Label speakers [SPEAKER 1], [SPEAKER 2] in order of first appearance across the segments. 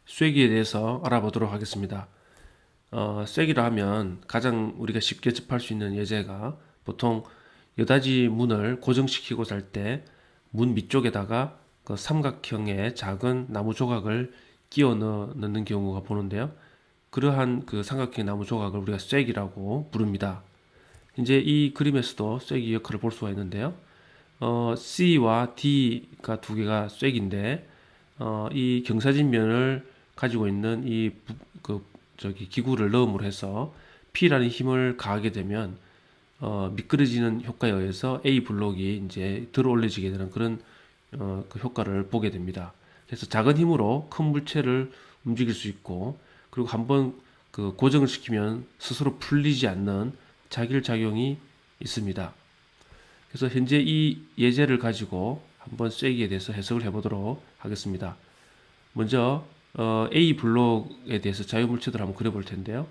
[SPEAKER 1] 쐐기에 대해서 알아보도록 하겠습니다. 쐐기라 하면 가장 우리가 쉽게 접할 수 있는 예제가 보통 여닫이 문을 고정시키고 살 때 문 밑쪽에다가 그 삼각형의 작은 나무 조각을 끼워 넣는 경우가 보는데요. 그러한 그 삼각형의 나무 조각을 우리가 쐐기라고 부릅니다. 이제 이 그림에서도 쐐기 역할을 볼 수가 있는데요. C와 D가 두 개가 쐐기인데 이 경사진면을 가지고 있는 기구를 넣음으로 해서 P라는 힘을 가하게 되면 미끄러지는 효과에 의해서 A 블록이 이제 들어 올려지게 되는 그런 그 효과를 보게 됩니다. 그래서 작은 힘으로 큰 물체를 움직일 수 있고, 그리고 한번 그 고정을 시키면 스스로 풀리지 않는 자길작용이 있습니다. 그래서 현재 이 예제를 가지고 한번 쐐기에 대해서 해석을 해보도록 하겠습니다. 먼저 A 블록에 대해서 자유물체들을 한번 그려볼 텐데요.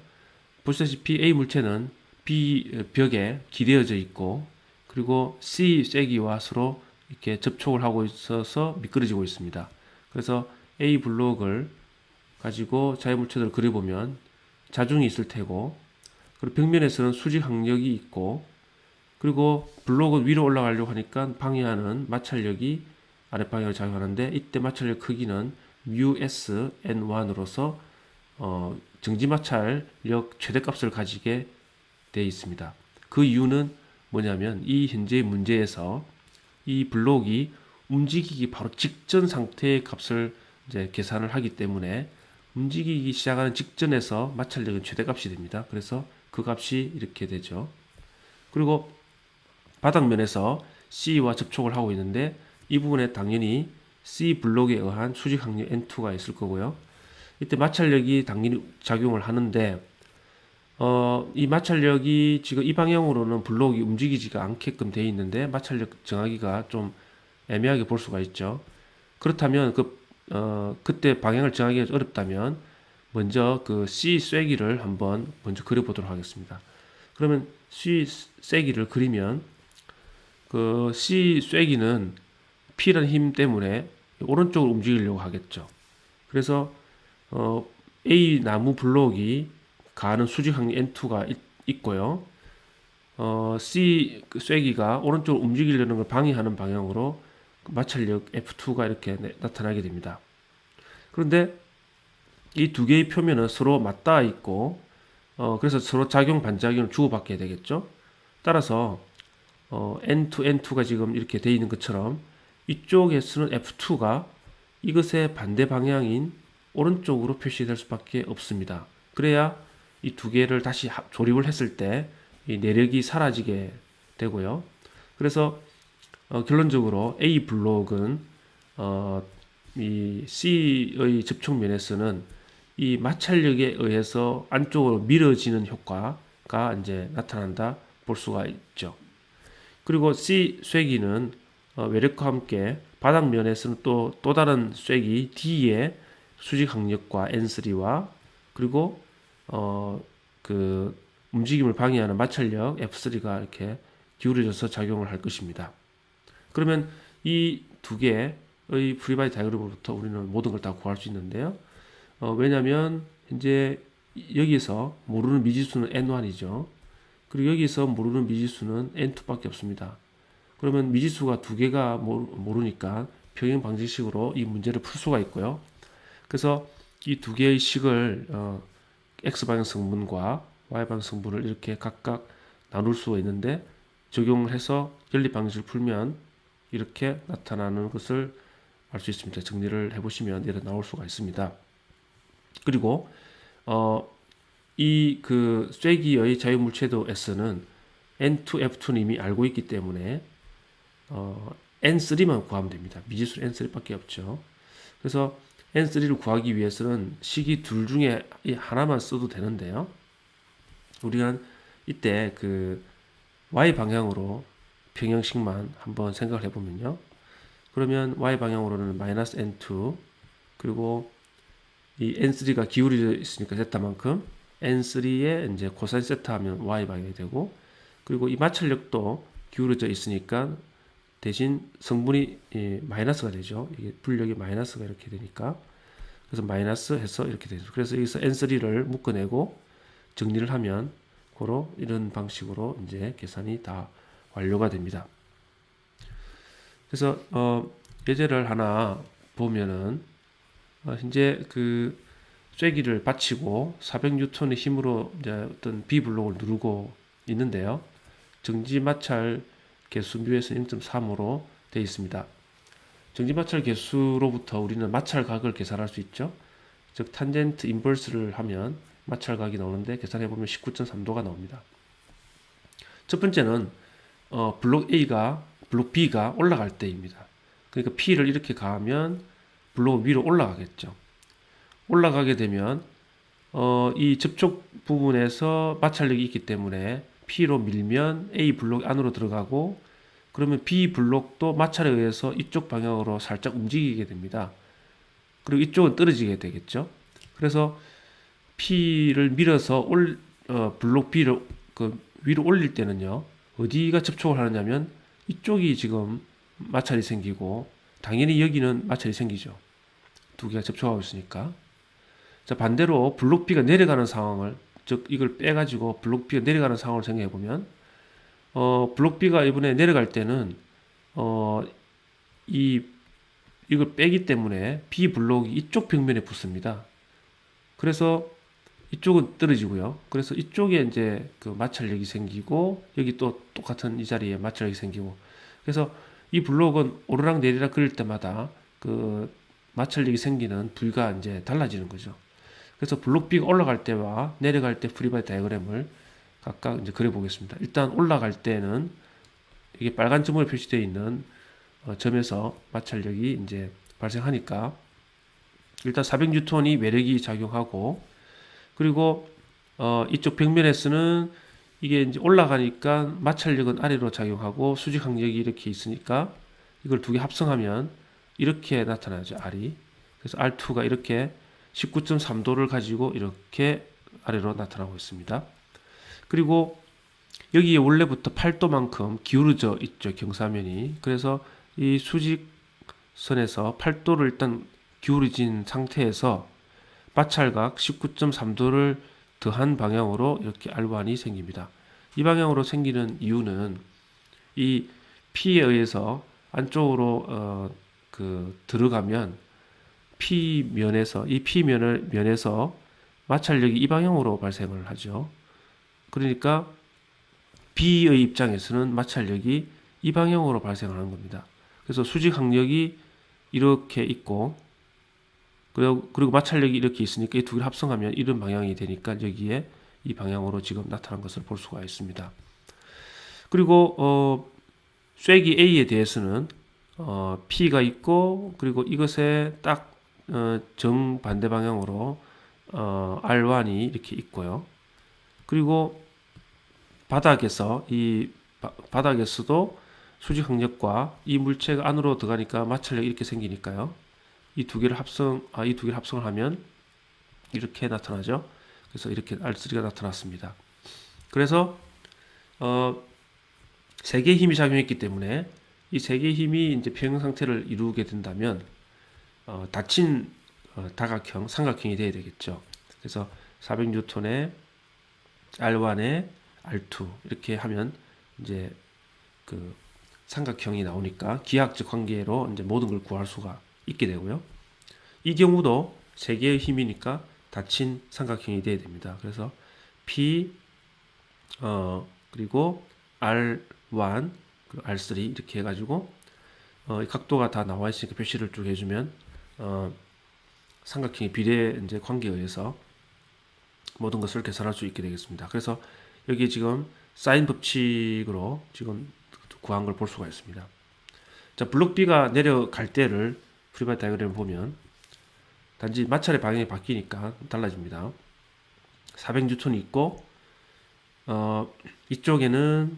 [SPEAKER 1] 보시다시피 A 물체는 B 벽에 기대어져 있고, 그리고 C 쐐기와 서로 이렇게 접촉을 하고 있어서 미끄러지고 있습니다. 그래서 A 블록을 가지고 자유물체들을 그려보면 자중이 있을 테고, 그리고 벽면에서는 수직 항력이 있고, 그리고 블록은 위로 올라가려고 하니까 방해하는 마찰력이 아랫방향을 작용하는데, 이때 마찰력 크기는 µs n1으로서 정지마찰력 최대값을 가지게 되어 있습니다. 그 이유는 뭐냐면 이 현재의 문제에서 이 블록이 움직이기 바로 직전 상태의 값을 이제 계산을 하기 때문에 움직이기 시작하는 직전에서 마찰력은 최대값이 됩니다. 그래서 그 값이 이렇게 되죠. 그리고 바닥면에서 C와 접촉을 하고 있는데 이 부분에 당연히 C 블록에 의한 수직 항력 N2가 있을 거고요. 이때 마찰력이 당연히 작용을 하는데 이 마찰력이 지금 이 방향으로는 블록이 움직이지가 않게끔 되어 있는데 마찰력 정하기가 좀 애매하게 볼 수가 있죠. 그렇다면 그때 방향을 정하기가 어렵다면 먼저 그 C 쐐기를 한번 먼저 그려보도록 하겠습니다. 그러면 C 쐐기를 그리면 그 C 쐐기는 P라는 힘 때문에 오른쪽으로 움직이려고 하겠죠. 그래서 A 나무 블록이 가는 수직 항력 N2가 있고요. C 쐐기가 오른쪽으로 움직이려는 걸 방해하는 방향으로 마찰력 F2가 이렇게 나타나게 됩니다. 그런데 이 두 개의 표면은 서로 맞닿아 있고, 그래서 서로 작용 반작용을 주고받게 되겠죠. 따라서 N2, N2가 지금 이렇게 되어 있는 것처럼 이쪽에서는 F2가 이것의 반대 방향인 오른쪽으로 표시될 수밖에 없습니다. 그래야 이 두 개를 다시 조립을 했을 때 이 내력이 사라지게 되고요. 그래서 결론적으로 A 블록은 이 C의 접촉면에서는 이 마찰력에 의해서 안쪽으로 밀어지는 효과가 이제 나타난다 볼 수가 있죠. 그리고 C 쐐기는 외력과 함께 바닥면에서는 또 다른 쐐기 D의 수직 항력과 N3와 그리고 그 움직임을 방해하는 마찰력 F3가 이렇게 기울어져서 작용을 할 것입니다. 그러면 이 두 개의 프리바디 다이어그램으로부터 우리는 모든 걸 다 구할 수 있는데요. 왜냐하면 현재 여기서 모르는 미지수는 N1이죠. 그리고 여기서 모르는 미지수는 N2밖에 없습니다. 그러면 미지수가 두 개가 모르니까 평행 방정식으로 이 문제를 풀 수가 있고요. 그래서 이 두 개의 식을 X방향 성분과 Y방향 성분을 이렇게 각각 나눌 수가 있는데 적용을 해서 연립 방정식을 풀면 이렇게 나타나는 것을 알 수 있습니다. 정리를 해보시면 이렇게 나올 수가 있습니다. 그리고 이 그 쐐기의 자유물체도 S는 N2, F2는 이미 알고 있기 때문에 N3만 구하면 됩니다. 미지수는 N3밖에 없죠. 그래서 N3를 구하기 위해서는 식이 둘 중에 하나만 써도 되는데요. 우리가 이때 그 Y 방향으로 평형식만 한번 생각을 해보면요. 그러면 Y 방향으로는 마이너스 N2 그리고 이 N3가 기울어져 있으니까 세타만큼 N3에 이제 코사인 세타 하면 Y 방향이 되고, 그리고 이 마찰력도 기울어져 있으니까 대신 성분이 마이너스가 되죠. 이게 불력이 마이너스가 이렇게 되니까. 그래서 마이너스 해서 이렇게 되죠. 그래서 여기서 N3를 묶어내고 정리를 하면 고로 이런 방식으로 이제 계산이 다 완료가 됩니다. 그래서 예제를 하나 보면은 현재 그 쐐기를 받치고 400N의 힘으로 이제 어떤 B 블록을 누르고 있는데요. 정지 마찰 개수 μ에서 0.3으로 되어 있습니다. 정지 마찰 개수로부터 우리는 마찰각을 계산할 수 있죠. 즉 탄젠트 인버스를 하면 마찰각이 나오는데 계산해 보면 19.3도가 나옵니다. 첫 번째는 블록 B가 올라갈 때입니다. 그러니까 P를 이렇게 가하면 블록 위로 올라가겠죠. 올라가게 되면 이 접촉 부분에서 마찰력이 있기 때문에 P로 밀면 A 블록 안으로 들어가고, 그러면 B 블록도 마찰에 의해서 이쪽 방향으로 살짝 움직이게 됩니다. 그리고 이쪽은 떨어지게 되겠죠. 그래서 P를 밀어서 블록 B를 위로 올릴 때는요, 어디가 접촉을 하느냐면 이쪽이 지금 마찰이 생기고, 당연히 여기는 마찰이 생기죠. 두 개가 접촉하고 있으니까. 자, 반대로 블록 B가 내려가는 상황을, 즉 이걸 빼가지고 블록 B가 내려가는 상황을 생각해 보면, 블록 B가 이번에 내려갈 때는 이걸 빼기 때문에 B 블록이 이쪽 벽면에 붙습니다. 그래서 이쪽은 떨어지고요. 그래서 이쪽에 이제 그 마찰력이 생기고, 여기 또 똑같은 이 자리에 마찰력이 생기고, 그래서 이 블록은 오르락 내리락 그릴 때마다 그 마찰력이 생기는 부위가 이제 달라지는 거죠. 그래서 블록 B가 올라갈 때와 내려갈 때 프리바디 다이어그램을 각각 이제 그려보겠습니다. 일단 올라갈 때는 이게 빨간 점으로 표시되어 있는 점에서 마찰력이 이제 발생하니까 일단 400N이 외력이 작용하고, 그리고 이쪽 벽면에서는 이게 이제 올라가니까 마찰력은 아래로 작용하고 수직 항력이 이렇게 있으니까 이걸 두 개 합성하면 이렇게 나타나죠, R이. 그래서 R2가 이렇게 19.3도를 가지고 이렇게 아래로 나타나고 있습니다. 그리고 여기에 원래부터 8도만큼 기울어져 있죠, 경사면이. 그래서 이 수직선에서 8도를 일단 기울어진 상태에서 마찰각 19.3도를 더한 방향으로 이렇게 R1이 생깁니다. 이 방향으로 생기는 이유는 이 P에 의해서 안쪽으로 들어가면 P면에서 이 P면에서 마찰력이 이 방향으로 발생을 하죠. 그러니까 B의 입장에서는 마찰력이 이 방향으로 발생하는 겁니다. 그래서 수직 항력이 이렇게 있고, 그리고 마찰력이 이렇게 있으니까 이 두 개를 합성하면 이런 방향이 되니까 여기에 이 방향으로 지금 나타난 것을 볼 수가 있습니다. 그리고 쐐기 A에 대해서는 P가 있고, 그리고 이것에 딱 정반대 방향으로 R1이 이렇게 있고요. 그리고 바닥에서도 수직 항력과 이 물체가 안으로 들어가니까 마찰력이 이렇게 생기니까요. 이 두 개를 합성을 하면 이렇게 나타나죠. 그래서 이렇게 R3가 나타났습니다. 그래서 세 개의 힘이 작용했기 때문에 이 세 개의 힘이 이제 평형 상태를 이루게 된다면 닫힌 다각형, 삼각형이 되어야 되겠죠. 그래서 400N에 R1에 R2 이렇게 하면 이제 그 삼각형이 나오니까 기하학적 관계로 이제 모든 걸 구할 수가 있게 되고요. 이 경우도 세 개의 힘이니까 닫힌 삼각형이 되어야 됩니다. 그래서 P 그리고 R1 R3 이렇게 해가지고 이 각도가 다 나와 있으니까 표시를 쭉 해주면 삼각형의 비례 이제 관계에 의해서 모든 것을 계산할 수 있게 되겠습니다. 그래서 여기 지금 사인 법칙으로 지금 구한 걸 볼 수가 있습니다. 자, 블록 B가 내려갈 때를 프리바디 다이어그램을 보면 단지 마찰의 방향이 바뀌니까 달라집니다. 400N이 있고 이쪽에는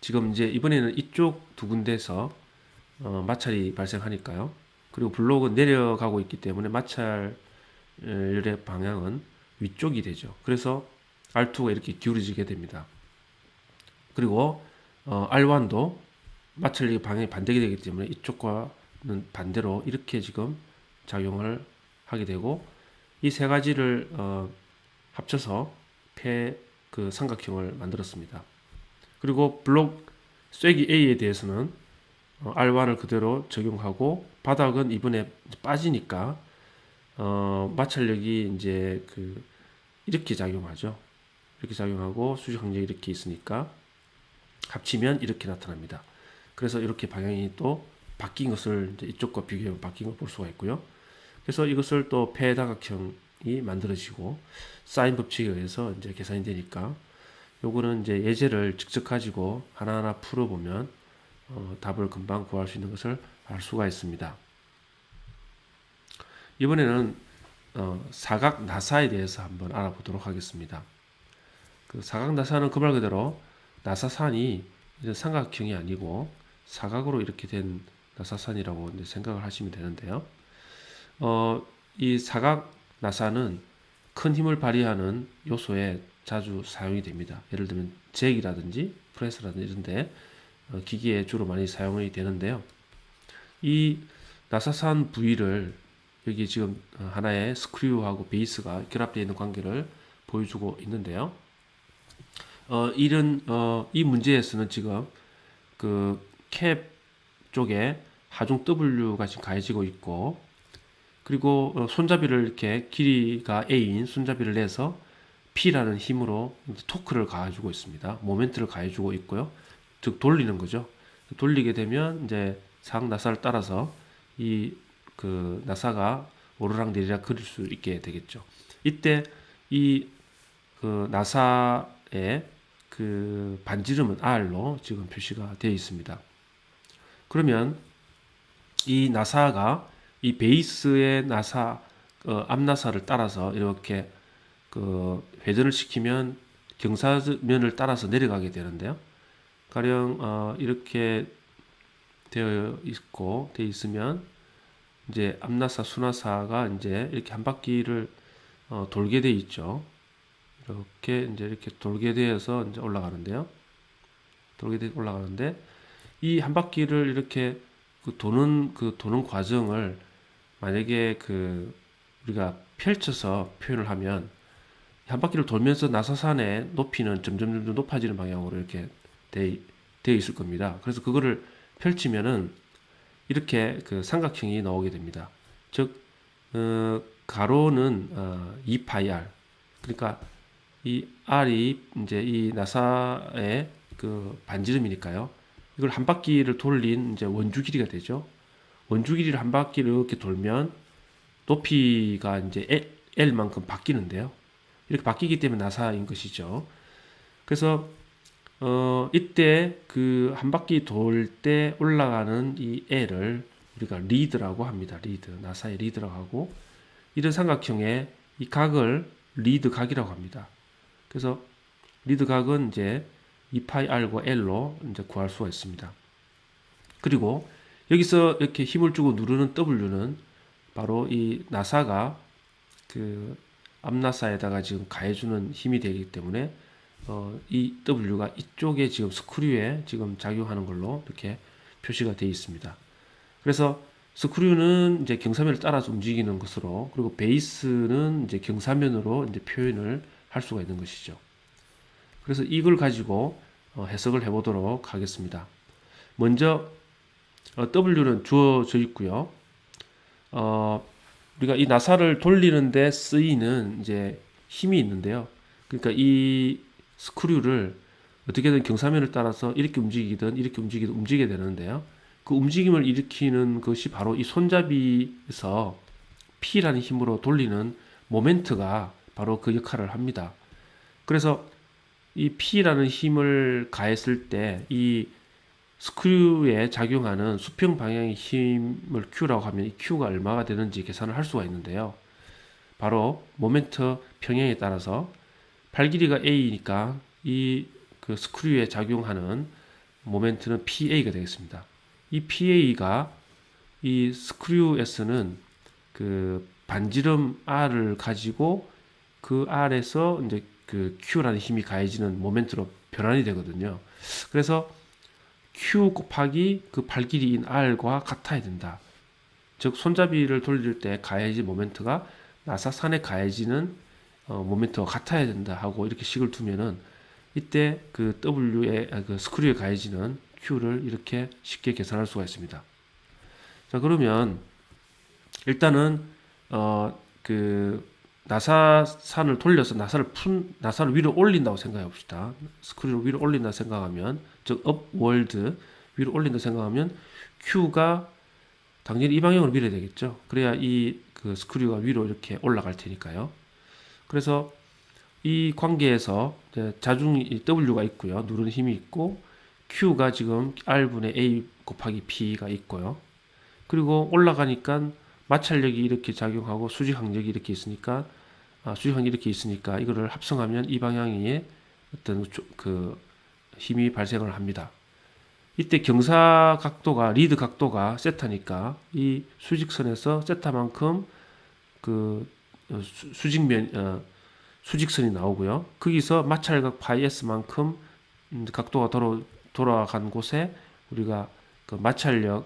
[SPEAKER 1] 지금 이제 이번에는 이쪽 두 군데에서 마찰이 발생하니까요. 그리고 블록은 내려가고 있기 때문에 마찰의 방향은 위쪽이 되죠. 그래서 R2가 이렇게 기울어지게 됩니다. 그리고 R1도 마찰력의 방향이 반대가 되기 때문에 이쪽과는 반대로 이렇게 지금 작용을 하게 되고 이 세 가지를 합쳐서 그 삼각형을 만들었습니다. 그리고 블록 쐐기 A에 대해서는 R1을 그대로 적용하고 바닥은 이번에 빠지니까 마찰력이 이제 이렇게 작용하죠. 이렇게 작용하고 수직 항력이 이렇게 있으니까 합치면 이렇게 나타납니다. 그래서 이렇게 방향이 또 바뀐 것을 이제 이쪽과 비교해 바뀐 걸 볼 수가 있고요. 그래서 이것을 또 폐다각형이 만들어지고 사인 법칙에 의해서 이제 계산이 되니까 요거는 이제 예제를 직접 가지고 하나하나 풀어보면 답을 금방 구할 수 있는 것을 알 수가 있습니다. 이번에는 사각 나사에 대해서 한번 알아보도록 하겠습니다. 그 사각 나사는 그 말 그대로 나사산이 이제 삼각형이 아니고 사각으로 이렇게 된 나사산이라고 이제 생각을 하시면 되는데요. 이 사각 나사는 큰 힘을 발휘하는 요소에 자주 사용이 됩니다. 예를 들면 잭이라든지 프레스라든지 이런데 기기에 주로 많이 사용이 되는데요. 이 나사산 부위를 여기 지금 하나의 스크류하고 베이스가 결합되어 있는 관계를 보여주고 있는데요. 이 문제에서는 지금 그 캡 쪽에 하중 W가 지금 가해지고 있고, 그리고 손잡이를 이렇게 길이가 A인 손잡이를 내서 P라는 힘으로 토크를 가해주고 있습니다. 모멘트를 가해주고 있고요. 즉 돌리는 거죠. 돌리게 되면 이제 사각 나사를 따라서 그 나사가 오르락 내리락 그릴 수 있게 되겠죠. 이때 그 나사의 그 반지름은 R로 지금 표시가 되어 있습니다. 그러면 이 나사가 이 베이스의 앞나사를 따라서 이렇게 그 회전을 시키면 경사면을 따라서 내려가게 되는데요. 가령 이렇게 되어 있으면 이제 앞나사, 수나사가 이제 이렇게 한 바퀴를 돌게 돼 있죠. 이렇게 돌게 되어서 이제 올라가는데요. 올라가는데 이 한 바퀴를 이렇게 도는 과정을 만약에 우리가 펼쳐서 표현을 하면 한 바퀴를 돌면서 나사산의 높이는 점점 높아지는 방향으로 이렇게 되어 있을 겁니다. 그래서 그거를 펼치면은 이렇게 그 삼각형이 나오게 됩니다. 즉 가로는 2파이 r, 그러니까 이 r이 이제 이 나사의 그 반지름이니까요. 이걸 한 바퀴를 돌린 이제 원주 길이가 되죠. 원주 길이를 한 바퀴를 이렇게 돌면 높이가 이제 L만큼 바뀌는데요. 이렇게 바뀌기 때문에 나사인 것이죠. 그래서 이때 그 한 바퀴 돌 때 올라가는 이 L을 우리가 리드라고 합니다. 나사의 리드라고 하고, 이런 삼각형의 이 각을 리드 각이라고 합니다. 그래서 리드 각은 이제 2파이 R과 L로 이제 구할 수가 있습니다. 그리고 여기서 이렇게 힘을 주고 누르는 W는 바로 이 나사가 그 앞나사에다가 지금 가해주는 힘이 되기 때문에 이 W가 이쪽에 지금 스크류에 지금 작용하는 걸로 이렇게 표시가 되어 있습니다. 그래서 스크류는 이제 경사면을 따라서 움직이는 것으로, 그리고 베이스는 이제 경사면으로 이제 표현을 할 수가 있는 것이죠. 그래서 이걸 가지고 해석을 해보도록 하겠습니다. 먼저 W는 주어져 있고요. 우리가 이 나사를 돌리는데 쓰이는 이제 힘이 있는데요. 그러니까 이 스크류를 어떻게든 경사면을 따라서 이렇게 움직이든 움직이게 되는데요. 그 움직임을 일으키는 것이 바로 이 손잡이에서 P라는 힘으로 돌리는 모멘트가 바로 그 역할을 합니다. 그래서 이 P라는 힘을 가했을 때 이 스크류에 작용하는 수평 방향의 힘을 Q라고 하면 이 Q가 얼마가 되는지 계산을 할 수가 있는데요. 바로 모멘트 평형에 따라서 팔 길이가 A니까 그 스크류에 작용하는 모멘트는 PA가 되겠습니다. 이 PA가 이 스크류에서는 그 반지름 R을 가지고 그 R에서 이제 그 Q라는 힘이 가해지는 모멘트로 변환이 되거든요. 그래서 Q 곱하기 그 팔 길이인 R과 같아야 된다. 즉 손잡이를 돌릴 때 가해지 모멘트가 나사산에 가해지는 모멘트와 같아야 된다 하고 이렇게 식을 두면은 이때 그 W의 그 스크류에 가해지는 Q를 이렇게 쉽게 계산할 수가 있습니다. 자, 그러면 일단은 그 나사산을 돌려서 나사를 위로 올린다고 생각해 봅시다. 스크류를 위로 올린다 생각하면, 즉 업월드 위로 올린다 생각하면 Q가 당연히 이 방향으로 밀어야 되겠죠. 그래야 이 그 스크류가 위로 이렇게 올라갈 테니까요. 그래서 이 관계에서 자중이 W가 있고요. 누르는 힘이 있고, Q가 지금 R분의 A 곱하기 P가 있고요. 그리고 올라가니까 마찰력이 이렇게 작용하고 수직항력이 이렇게 있으니까, 수직항력이 이렇게 있으니까 이거를 합성하면 이 방향에 어떤 그 힘이 발생을 합니다. 이때 경사 각도가, 리드 각도가 세타니까 이 수직선에서 세타만큼 그 수직선이 나오고요. 거기서 마찰각 파이 S만큼 각도가 돌아간 곳에 우리가 그 마찰력을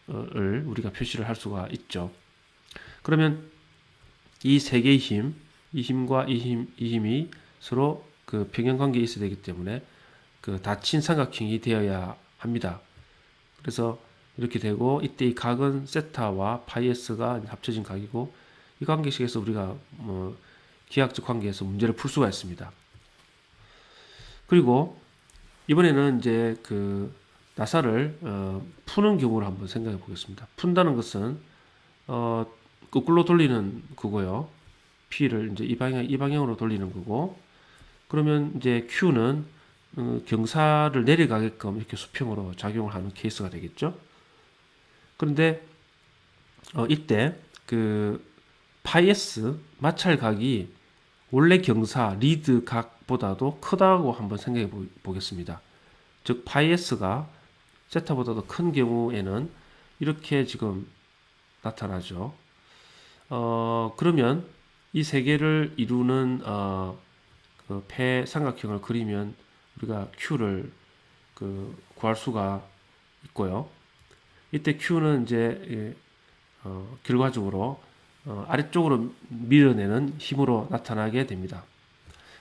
[SPEAKER 1] 우리가 표시를 할 수가 있죠. 그러면 이 세 개의 힘, 이 힘과 이 힘이 서로 그 평행관계에 있어야 되기 때문에 그 닫힌 삼각형이 되어야 합니다. 그래서 이렇게 되고, 이때 이 각은 세타와 파이 S가 합쳐진 각이고, 이 관계식에서 우리가 기하학적 관계에서 문제를 풀 수가 있습니다. 그리고 이번에는 이제 그 나사를 푸는 경우를 한번 생각해 보겠습니다. 푼다는 것은 거꾸로 돌리는 거고요. P를 이제 이 방향으로 돌리는 거고, 그러면 이제 Q는 경사를 내려가게끔 이렇게 수평으로 작용을 하는 케이스가 되겠죠. 그런데 이때 그 파이 S 마찰각이 원래 경사 리드 각보다도 크다고 한번 생각해 보겠습니다. 즉 파이 S가 세타보다도 큰 경우에는 이렇게 지금 나타나죠. 그러면 이 세 개를 이루는 그 폐 삼각형을 그리면 우리가 Q를 그 구할 수가 있고요. 이때 Q는 이제 결과적으로 아래쪽으로 밀어내는 힘으로 나타나게 됩니다.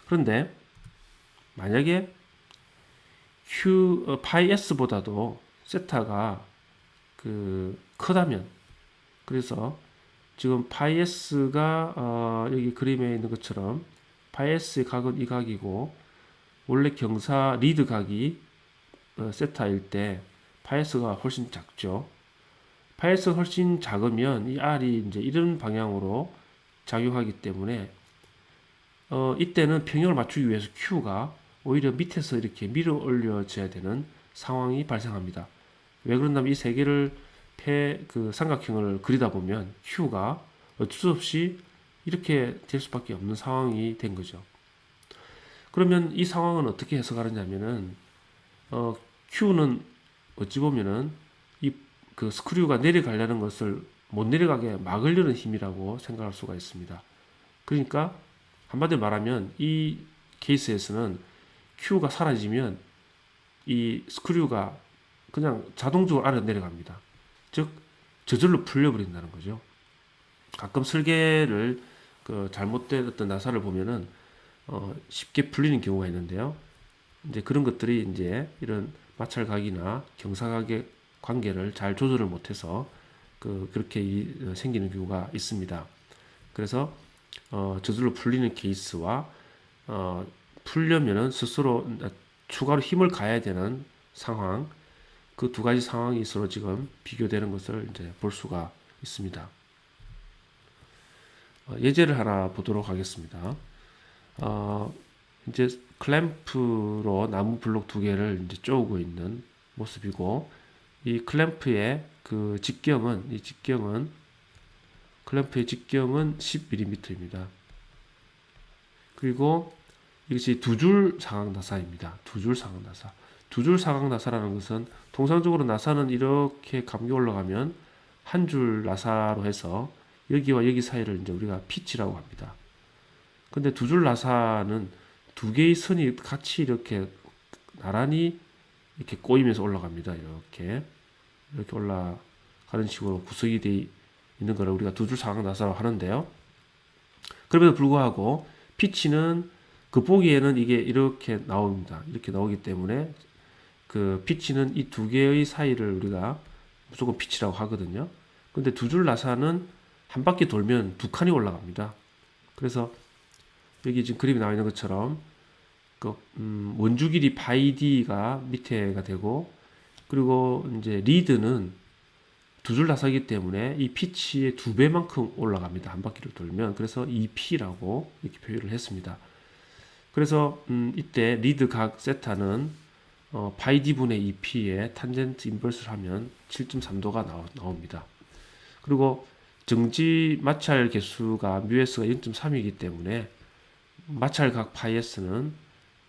[SPEAKER 1] 그런데 만약에 파이 S보다도 세타가 그 크다면, 그래서 지금 파이 S가 여기 그림에 있는 것처럼 파이 S의 각은 이 각이고, 원래 경사 리드 각이 세타일 때 파이 S가 훨씬 작죠. 파이 S가 훨씬 작으면 이 R이 이제 이런 방향으로 작용하기 때문에 이때는 평형을 맞추기 위해서 Q가 오히려 밑에서 이렇게 밀어 올려져야 되는 상황이 발생합니다. 왜 그런다면 이 세 개를 그 삼각형을 그리다 보면 Q가 어쩔 수 없이 이렇게 될 수밖에 없는 상황이 된 거죠. 그러면 이 상황은 어떻게 해석하느냐면은 Q는 어찌 보면은 이 그 스크류가 내려가려는 것을 못 내려가게 막으려는 힘이라고 생각할 수가 있습니다. 그러니까 한마디로 말하면 이 케이스에서는 Q가 사라지면 이 스크류가 그냥 자동적으로 아래로 내려갑니다. 즉 저절로 풀려버린다는 거죠. 가끔 설계를 그 잘못된 어떤 나사를 보면은 쉽게 풀리는 경우가 있는데요. 이제 그런 것들이 이제 이런 마찰각이나 경사각의 관계를 잘 조절을 못해서 그렇게 생기는 경우가 있습니다. 그래서 저절로 풀리는 케이스와 풀려면은 스스로 추가로 힘을 가해야 되는 상황, 그 두 가지 상황이 서로 지금 비교되는 것을 이제 볼 수가 있습니다. 예제를 하나 보도록 하겠습니다. 이제 클램프로 나무 블록 두 개를 이제 쪼고 있는 모습이고, 이 클램프의 그 클램프의 직경은 10mm입니다. 그리고 이것이 두 줄 사각 나사입니다. 두 줄 사각 나사. 두 줄 사각 나사라는 것은 통상적으로 나사는 이렇게 감겨 올라가면 한 줄 나사로 해서 여기와 여기 사이를 이제 우리가 피치라고 합니다. 근데 두 줄 나사는 두 개의 선이 같이 이렇게 나란히 이렇게 꼬이면서 올라갑니다. 이렇게 올라가는 식으로 구성이 있는 거를 우리가 두 줄 사각 나사라고 하는데요. 그럼에도 불구하고 피치는 그 보기에는 이게 이렇게 나옵니다. 이렇게 나오기 때문에 그 피치는 이 두 개의 사이를 우리가 무조건 피치라고 하거든요. 근데 두 줄 나사는 한 바퀴 돌면 두 칸이 올라갑니다. 그래서 여기 지금 그림이 나와 있는 것처럼 그 원주 길이 파이 d가 밑에가 되고, 그리고 이제 리드는 두 줄 나사이기 때문에 이 피치의 두 배만큼 올라갑니다. 한 바퀴를 돌면. 그래서 2p라고 이렇게 표현을 했습니다. 그래서 이때 리드 각 세타는 파이 d분의 2p에 탄젠트 인버스를 하면 7.3도가 나옵니다. 그리고 정지 마찰 개수가 μs가 0.3이기 때문에 마찰 각 파이 s는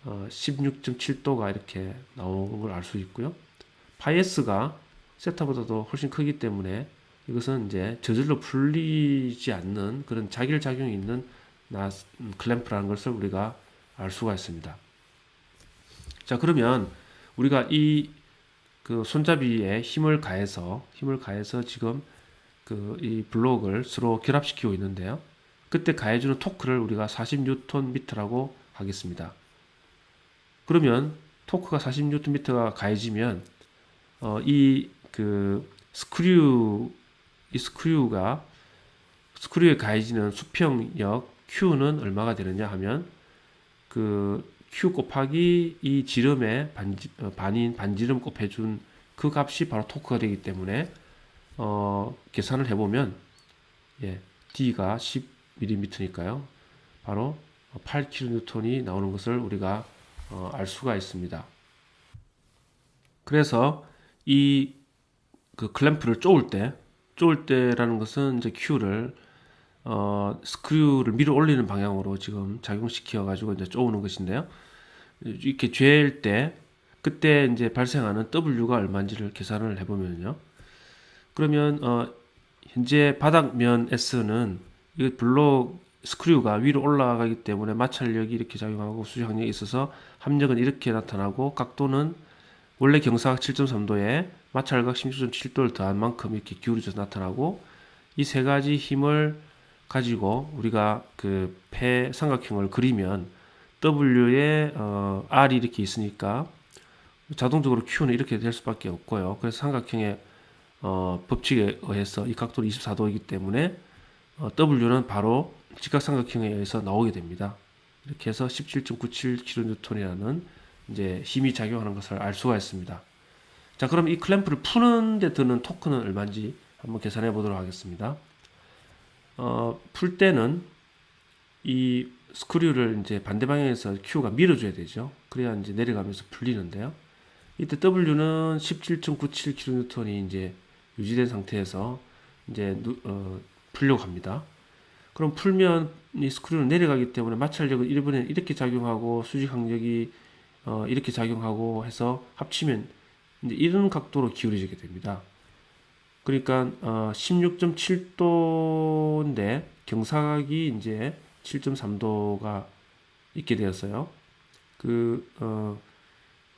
[SPEAKER 1] 16.7도가 이렇게 나오는 걸 알 수 있고요. 파이 s가 세타보다도 훨씬 크기 때문에 이것은 이제 저절로 풀리지 않는 그런 자결작용이 있는 클램프라는 것을 우리가 알 수가 있습니다. 자, 그러면 우리가 그 손잡이에 힘을 가해서 지금 이 블록을 서로 결합시키고 있는데요. 그때 가해주는 토크를 우리가 40Nm라고 하겠습니다. 그러면 토크가 40Nm가 가해지면 스크류에 가해지는 수평력 Q는 얼마가 되느냐 하면 그 Q 곱하기 이 지름의 반인 반지름 곱해준 그 값이 바로 토크가 되기 때문에 계산을 해보면 D가 10mm니까요. 바로 8kN이 나오는 것을 우리가 알 수가 있습니다. 그래서 그 클램프를 쪼을 때라는 것은 이제 Q를 스크류를 밀어 올리는 방향으로 지금 작용시켜 가지고 이제 쪼우는 것인데요. 이렇게 잴 때 그때 이제 발생하는 W가 얼마인지를 계산을 해보면요. 그러면 현재 바닥면 S는 이 블록 스크류가 위로 올라가기 때문에 마찰력이 이렇게 작용하고 수직항력이 있어서 합력은 이렇게 나타나고, 각도는 원래 경사각 7.3도에 마찰각 16.7도를 더한 만큼 이렇게 기울어져서 나타나고, 이 세 가지 힘을 가지고 우리가 그 폐 삼각형을 그리면 W에 R이 이렇게 있으니까 자동적으로 Q는 이렇게 될 수밖에 없고요. 그래서 삼각형의 법칙에 의해서 이 각도는 24도이기 때문에 W는 바로 직각삼각형에 의해서 나오게 됩니다. 이렇게 해서 17.97kN이라는 이제 힘이 작용하는 것을 알 수가 있습니다. 자, 그럼 이 클램프를 푸는 데 드는 토크는 얼마인지 한번 계산해 보도록 하겠습니다. 풀 때는 이 스크류를 이제 반대 방향에서 Q가 밀어줘야 되죠. 그래야 이제 내려가면서 풀리는데요. 이때 W는 17.97kN이 이제 유지된 상태에서 이제 풀려고 합니다. 그럼 풀면 이 스크류는 내려가기 때문에 마찰력은 이번에는 이렇게 작용하고 수직항력이 이렇게 작용하고 해서 합치면 이제 이런 각도로 기울어지게 됩니다. 그러니까 16.7도인데 경사각이 이제 7.3도가 있게 되었어요.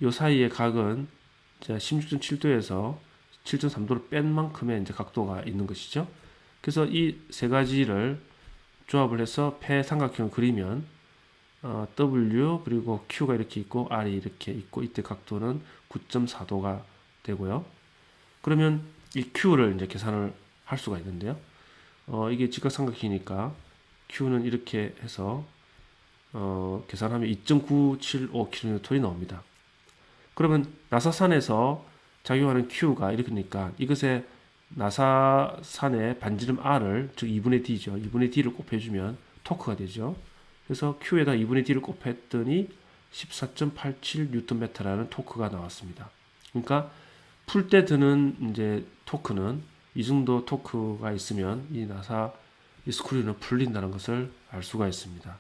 [SPEAKER 1] 요 사이의 각은 16.7도에서 7.3도를 뺀 만큼의 이제 각도가 있는 것이죠. 그래서 이 세 가지를 조합을 해서 폐 삼각형을 그리면 W 그리고 Q가 이렇게 있고 R이 이렇게 있고, 이때 각도는 9.4도가 되고요. 그러면 이 Q를 이제 계산을 할 수가 있는데요. 이게 직각삼각형이니까 Q는 이렇게 해서 계산하면 2.975kN이 나옵니다. 그러면 나사산에서 작용하는 Q가 이렇게니까 이것에 나사산의 반지름 R을, 즉 2분의 D죠. 2분의 D를 곱해주면 토크가 되죠. 그래서 Q에다 2분의 D를 곱했더니 14.87Nm라는 토크가 나왔습니다. 그러니까 풀 때 드는 이제 토크는 이 정도 토크가 있으면 이 스크류는 풀린다는 것을 알 수가 있습니다.